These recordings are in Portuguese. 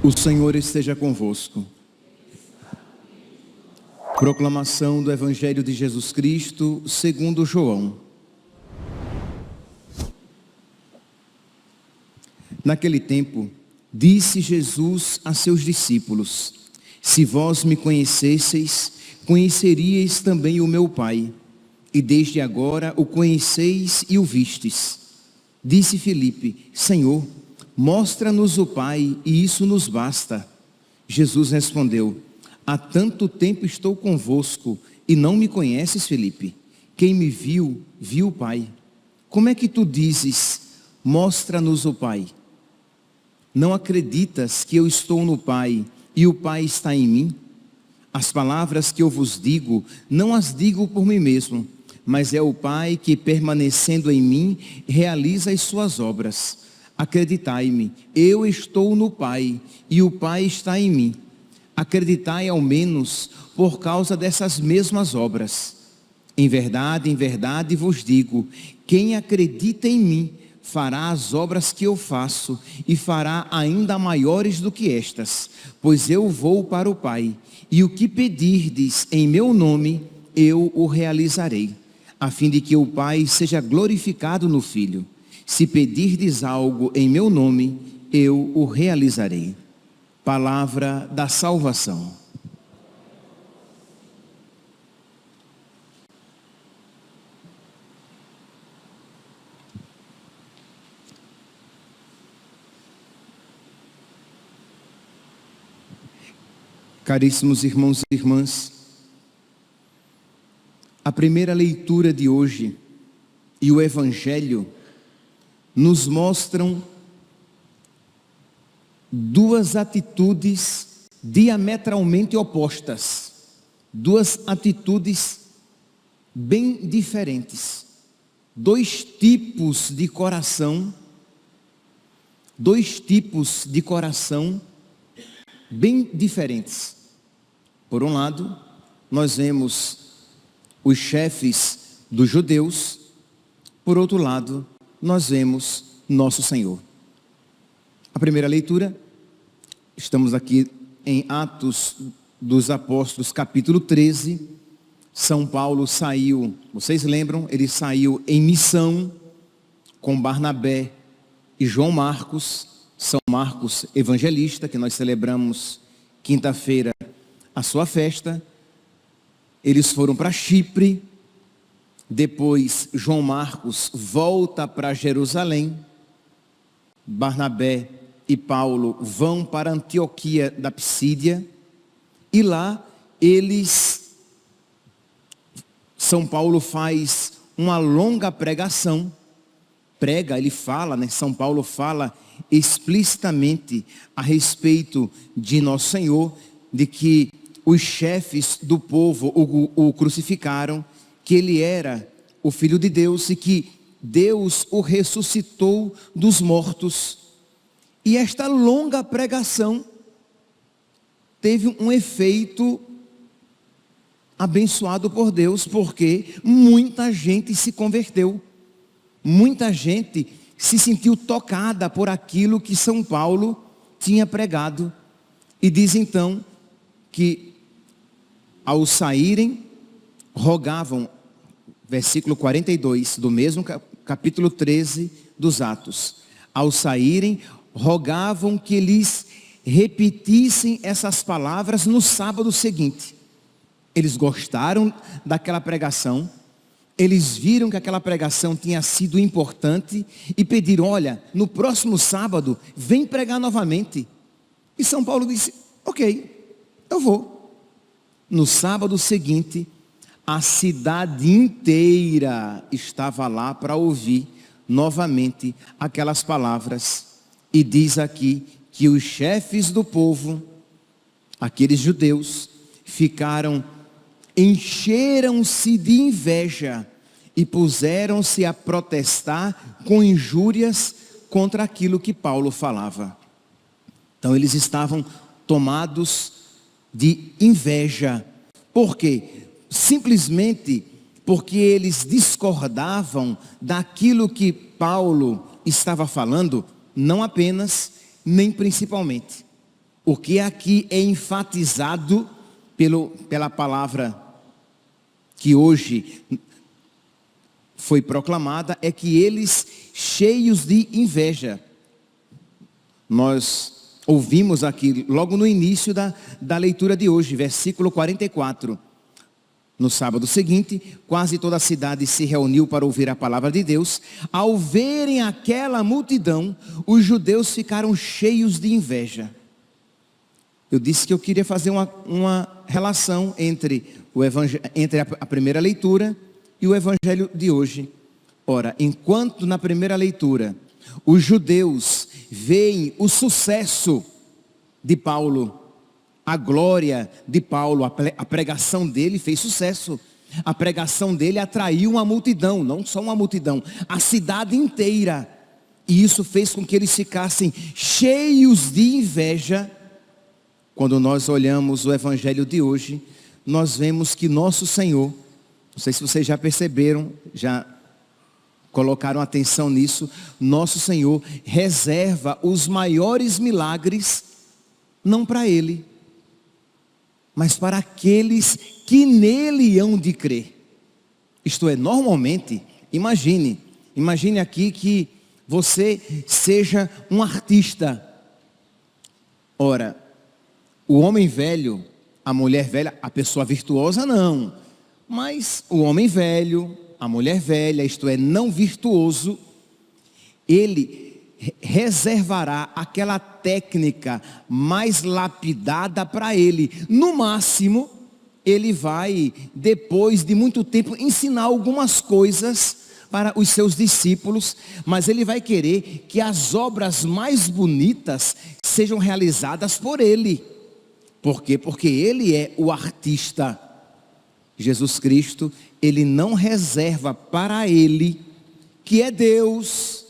O Senhor esteja convosco. Proclamação do Evangelho de Jesus Cristo segundo João. Naquele tempo, disse Jesus a seus discípulos: se vós me conhecesseis, conheceríeis também o meu Pai, e desde agora o conheceis e o vistes. Disse Filipe: Senhor, mostra-nos o Pai, e isso nos basta. Jesus respondeu: há tanto tempo estou convosco, e não me conheces, Filipe? Quem me viu, viu o Pai. Como é que tu dizes: mostra-nos o Pai? Não acreditas que eu estou no Pai, e o Pai está em mim? As palavras que eu vos digo, não as digo por mim mesmo, mas é o Pai que, permanecendo em mim, realiza as suas obras. Acreditai-me, eu estou no Pai, e o Pai está em mim. Acreditai ao menos por causa dessas mesmas obras. Em verdade vos digo, quem acredita em mim, fará as obras que eu faço, e fará ainda maiores do que estas, pois eu vou para o Pai, e o que pedirdes em meu nome, eu o realizarei, a fim de que o Pai seja glorificado no Filho. Se pedirdes algo em meu nome, eu o realizarei. Palavra da salvação. Caríssimos irmãos e irmãs, a primeira leitura de hoje e o Evangelho nos mostram duas atitudes diametralmente opostas, duas atitudes bem diferentes, dois tipos de coração bem diferentes. Por um lado, nós vemos os chefes dos judeus, por outro lado, nós vemos nosso Senhor. A primeira leitura, estamos aqui em Atos dos Apóstolos, capítulo 13. São Paulo saiu, vocês lembram? Ele saiu em missão com Barnabé e João Marcos, São Marcos evangelista, que nós celebramos quinta-feira a sua festa. Eles foram para Chipre. Depois João Marcos volta para Jerusalém. Barnabé e Paulo vão para Antioquia da Psídia. E lá São Paulo faz uma longa pregação. Ele fala, São Paulo fala explicitamente a respeito de nosso Senhor, de que os chefes do povo o crucificaram, que ele era o Filho de Deus e que Deus o ressuscitou dos mortos. E esta longa pregação teve um efeito abençoado por Deus, porque muita gente se converteu, muita gente se sentiu tocada por aquilo que São Paulo tinha pregado. E diz então que ao saírem, rogavam, versículo 42, do mesmo capítulo 13 dos Atos. Ao saírem, rogavam que lhes repetissem essas palavras no sábado seguinte. Eles gostaram daquela pregação, eles viram que aquela pregação tinha sido importante e pediram: olha, no próximo sábado, vem pregar novamente. E São Paulo disse: ok, eu vou. No sábado seguinte, a cidade inteira estava lá para ouvir novamente aquelas palavras. E diz aqui que os chefes do povo, aqueles judeus, encheram-se de inveja e puseram-se a protestar com injúrias contra aquilo que Paulo falava. Então eles estavam tomados de inveja. Por quê? Simplesmente porque eles discordavam daquilo que Paulo estava falando, não apenas, nem principalmente. O que aqui é enfatizado pela palavra que hoje foi proclamada é que eles, cheios de inveja, nós ouvimos aqui logo no início da leitura de hoje, versículo 44. No sábado seguinte, quase toda a cidade se reuniu para ouvir a palavra de Deus. Ao verem aquela multidão, os judeus ficaram cheios de inveja. Eu disse que eu queria fazer uma relação entre a primeira leitura e o evangelho de hoje. Ora, enquanto na primeira leitura os judeus veem o sucesso de Paulo, a glória de Paulo, a pregação dele fez sucesso. A pregação dele atraiu uma multidão, não só uma multidão, a cidade inteira. E isso fez com que eles ficassem cheios de inveja. Quando nós olhamos o evangelho de hoje, nós vemos que nosso Senhor, não sei se vocês já perceberam, já colocaram atenção nisso, nosso Senhor reserva os maiores milagres, não para Ele, mas para aqueles que nele hão de crer. Isto é, normalmente, imagine aqui que você seja um artista. Ora, o homem velho, a mulher velha, a pessoa virtuosa não, mas o homem velho, a mulher velha, isto é, não virtuoso, ele reservará aquela técnica mais lapidada para ele. No máximo, ele vai, depois de muito tempo, ensinar algumas coisas para os seus discípulos, mas ele vai querer que as obras mais bonitas sejam realizadas por ele. Por quê? Porque ele é o artista. Jesus Cristo, ele não reserva para ele, que é Deus,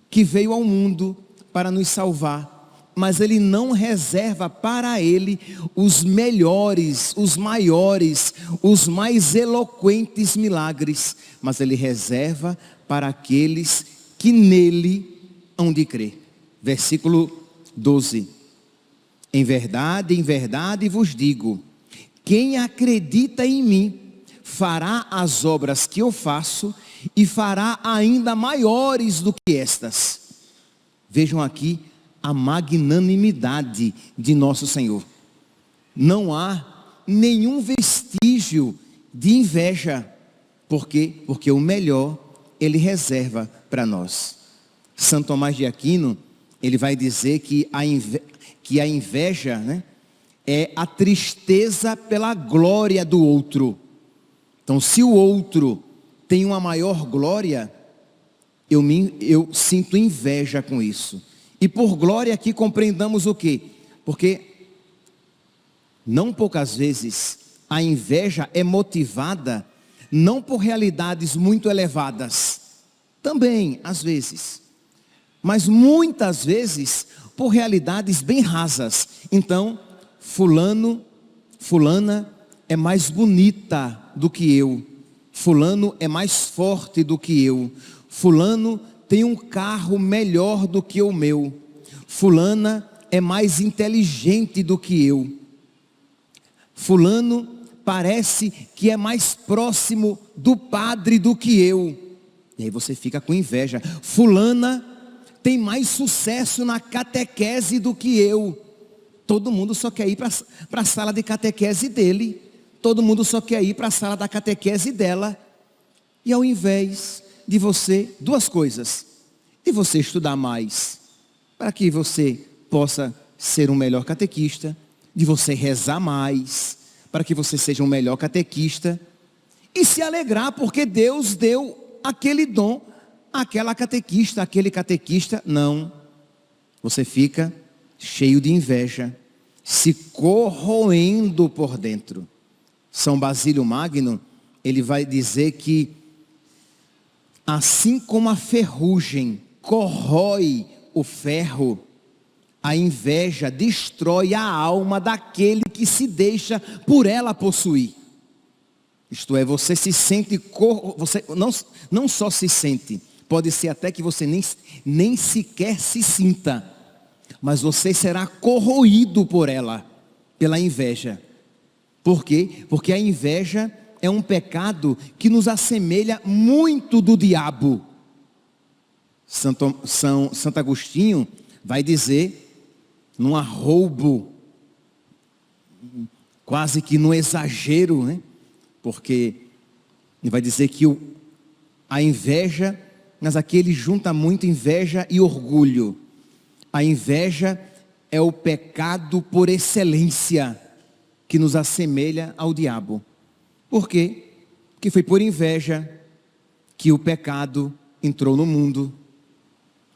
que veio ao mundo para nos salvar, mas ele não reserva para ele os melhores, os maiores, os mais eloquentes milagres, mas ele reserva para aqueles que nele hão de crer. Versículo 12. Em verdade vos digo, quem acredita em mim, fará as obras que eu faço e fará ainda maiores do que estas. Vejam aqui a magnanimidade de nosso Senhor. Não há nenhum vestígio de inveja. Por quê? Porque o melhor ele reserva para nós. Santo Tomás de Aquino, ele vai dizer que a inveja, né, é a tristeza pela glória do outro. Então, se o outro tem uma maior glória, eu sinto inveja com isso. E por glória aqui compreendamos o quê? Porque não poucas vezes a inveja é motivada não por realidades muito elevadas, também às vezes, mas muitas vezes por realidades bem rasas. Então, fulana é mais bonita do que eu, fulano é mais forte do que eu, fulano tem um carro melhor do que o meu, fulana é mais inteligente do que eu, fulano parece que é mais próximo do padre do que eu. E aí você fica com inveja. Fulana tem mais sucesso na catequese do que eu. Todo mundo só quer ir para a sala de catequese dele. Todo mundo só quer ir para a sala da catequese dela. E ao invés de você, duas coisas: de você estudar mais, para que você possa ser um melhor catequista, de você rezar mais, para que você seja um melhor catequista, e se alegrar porque Deus deu aquele dom, aquela catequista, aquele catequista. Não, você fica cheio de inveja, se corroendo por dentro. São Basílio Magno, ele vai dizer que assim como a ferrugem corrói o ferro, A inveja destrói a alma daquele que se deixa por ela possuir. Isto é, você se sente, você não só se sente, pode ser até que você nem sequer se sinta, mas você será corroído por ela, pela inveja. Por quê? Porque a inveja é um pecado que nos assemelha muito do diabo. Santo Agostinho vai dizer, num arroubo, quase que no exagero, né? Porque ele vai dizer que a inveja, mas aqui ele junta muito inveja e orgulho. A inveja é o pecado por excelência que nos assemelha ao diabo. Por quê? Porque foi por inveja que o pecado entrou no mundo.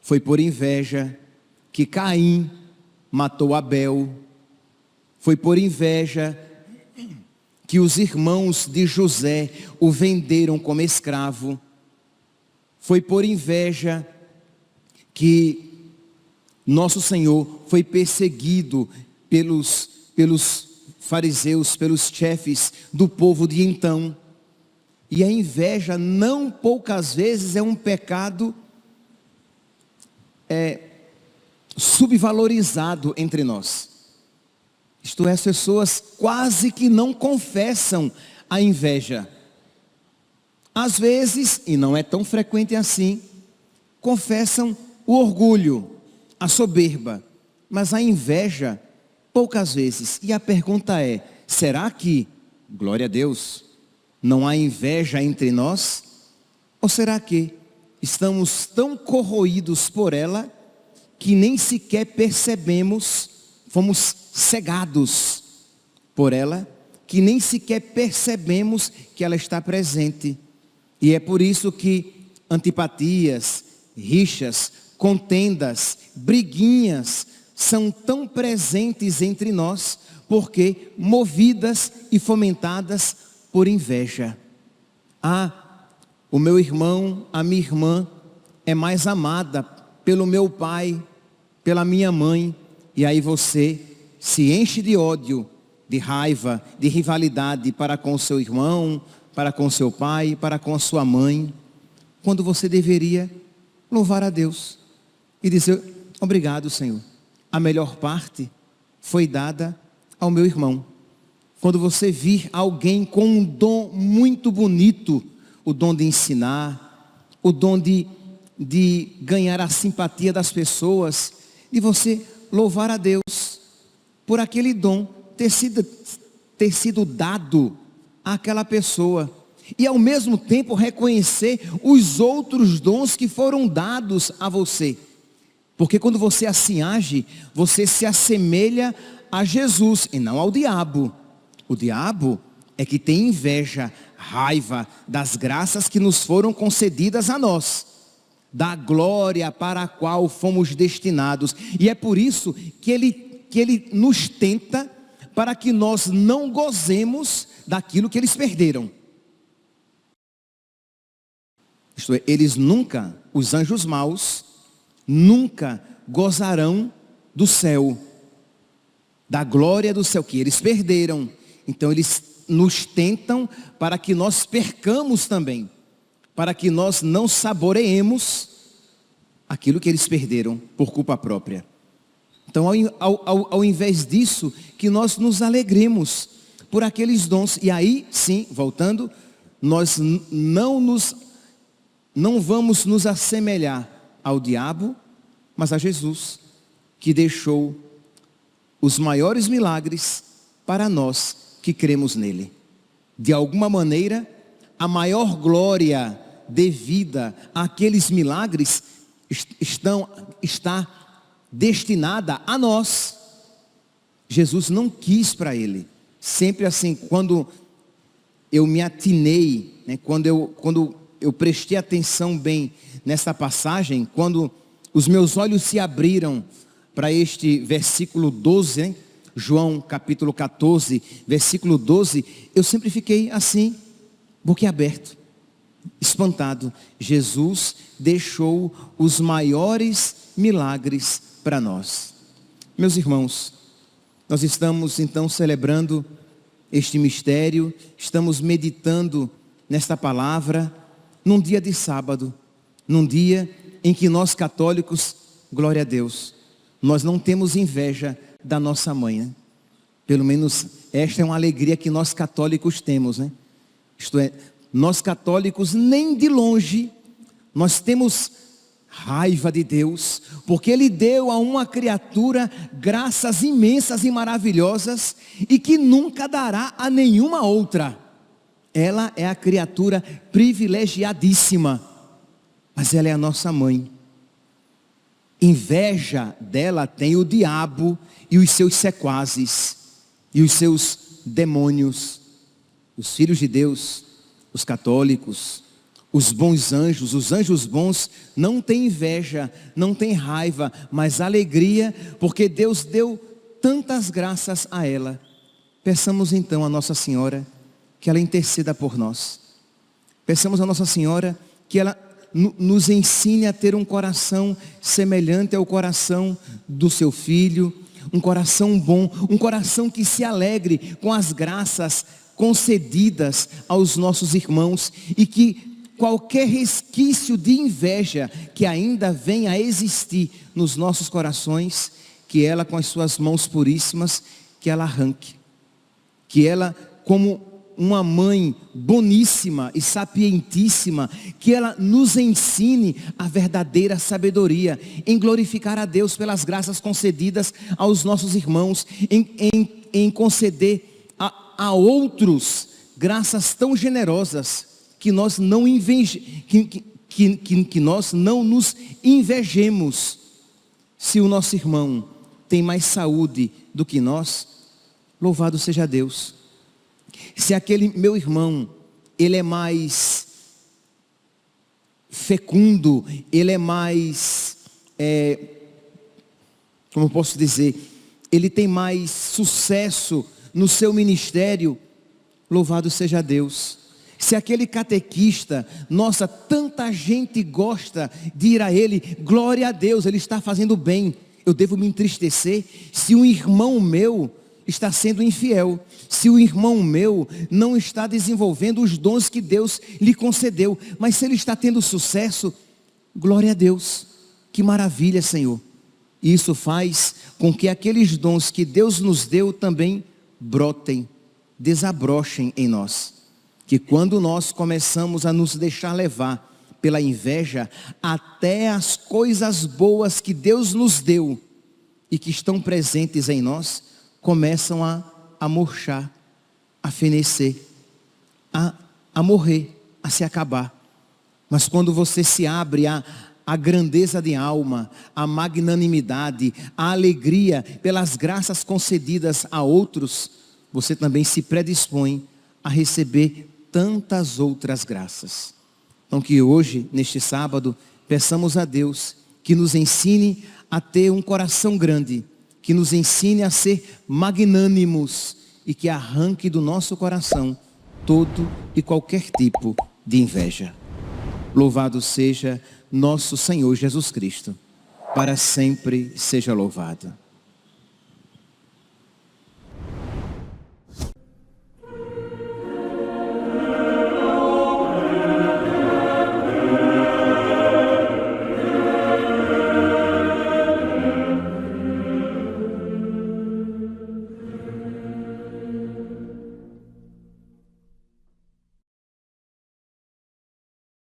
Foi por inveja que Caim matou Abel. Foi por inveja que os irmãos de José o venderam como escravo. Foi por inveja que nosso Senhor foi perseguido pelos fariseus, pelos chefes do povo de então. E a inveja, não poucas vezes, é um pecado subvalorizado entre nós. Isto é, as pessoas quase que não confessam a inveja. Às vezes, e não é tão frequente assim, confessam o orgulho, a soberba, mas a inveja, poucas vezes. E a pergunta é, será que, glória a Deus, não há inveja entre nós? Ou será que estamos tão corroídos por ela, que nem sequer percebemos, fomos cegados por ela, que nem sequer percebemos que ela está presente. E é por isso que antipatias, rixas, contendas, briguinhas são tão presentes entre nós, porque movidas e fomentadas por inveja. O meu irmão, a minha irmã é mais amada pelo meu pai, pela minha mãe, e aí você se enche de ódio, de raiva, de rivalidade para com o seu irmão, para com o seu pai, para com a sua mãe, quando você deveria louvar a Deus e dizer, obrigado, Senhor, a melhor parte foi dada ao meu irmão. Quando você vir alguém com um dom muito bonito, o dom de ensinar, o dom de ganhar a simpatia das pessoas, de você louvar a Deus por aquele dom ter sido dado àquela pessoa, e ao mesmo tempo reconhecer os outros dons que foram dados a você, porque quando você assim age, você se assemelha a Jesus e não ao diabo. O diabo é que tem inveja, raiva das graças que nos foram concedidas a nós, da glória para a qual fomos destinados, e é por isso que ele nos tenta para que nós não gozemos daquilo que eles perderam. Isto é, eles nunca, os anjos maus, nunca gozarão do céu, da glória do céu que eles perderam. Então eles nos tentam para que nós percamos também, para que nós não saboreemos aquilo que eles perderam por culpa própria. Então ao invés disso, que nós nos alegremos por aqueles dons. E aí sim, voltando, nós não vamos nos assemelhar ao diabo, mas a Jesus, que deixou os maiores milagres para nós que cremos nele. De alguma maneira, a maior glória devida àqueles milagres está destinada a nós. Jesus não quis para ele. Sempre assim, quando eu me atinei, né, quando eu prestei atenção bem nessa passagem, quando os meus olhos se abriram para este versículo 12, hein? João capítulo 14, versículo 12, eu sempre fiquei assim, boquiaberto, espantado. Jesus deixou os maiores milagres para nós. Meus irmãos, nós estamos então celebrando este mistério, estamos meditando nesta palavra, num dia de sábado, num dia em que nós católicos, glória a Deus, nós não temos inveja da nossa mãe, né? Pelo menos esta é uma alegria que nós católicos temos, né? Isto é, nós católicos nem de longe, nós temos raiva de Deus, porque Ele deu a uma criatura graças imensas e maravilhosas e que nunca dará a nenhuma outra. Ela é a criatura privilegiadíssima, mas ela é a nossa mãe. Inveja dela tem o diabo e os seus sequazes e os seus demônios. Os filhos de Deus, os católicos, os bons anjos, os anjos bons não têm inveja, não têm raiva, mas alegria, porque Deus deu tantas graças a ela. Peçamos então a Nossa Senhora que ela interceda por nós. Peçamos a Nossa Senhora que ela nos ensine a ter um coração semelhante ao coração do seu filho, um coração bom, um coração que se alegre com as graças concedidas aos nossos irmãos e que qualquer resquício de inveja que ainda venha a existir nos nossos corações, que ela com as suas mãos puríssimas, que ela arranque. Que ela, como uma mãe boníssima e sapientíssima, que ela nos ensine a verdadeira sabedoria, em glorificar a Deus pelas graças concedidas aos nossos irmãos, em conceder a outros graças tão generosas, que nós não que nós não nos invejemos. Se o nosso irmão tem mais saúde do que nós, louvado seja Deus. Se aquele meu irmão, ele é mais fecundo, ele é mais, como eu posso dizer, ele tem mais sucesso no seu ministério, louvado seja Deus. Se aquele catequista, nossa, tanta gente gosta de ir a ele, glória a Deus, ele está fazendo bem. Eu devo me entristecer se um irmão meu está sendo infiel, se o irmão meu não está desenvolvendo os dons que Deus lhe concedeu, mas se ele está tendo sucesso, glória a Deus, que maravilha, Senhor. Isso faz com que aqueles dons que Deus nos deu também brotem, desabrochem em nós. Que quando nós começamos a nos deixar levar pela inveja, até as coisas boas que Deus nos deu e que estão presentes em nós, começam a murchar, a fenecer, a morrer, a se acabar. Mas quando você se abre à grandeza de alma, à magnanimidade, à alegria pelas graças concedidas a outros, você também se predispõe a receber tantas outras graças. Então que hoje, neste sábado, peçamos a Deus que nos ensine a ter um coração grande, que nos ensine a ser magnânimos e que arranque do nosso coração todo e qualquer tipo de inveja. Louvado seja nosso Senhor Jesus Cristo, para sempre seja louvado.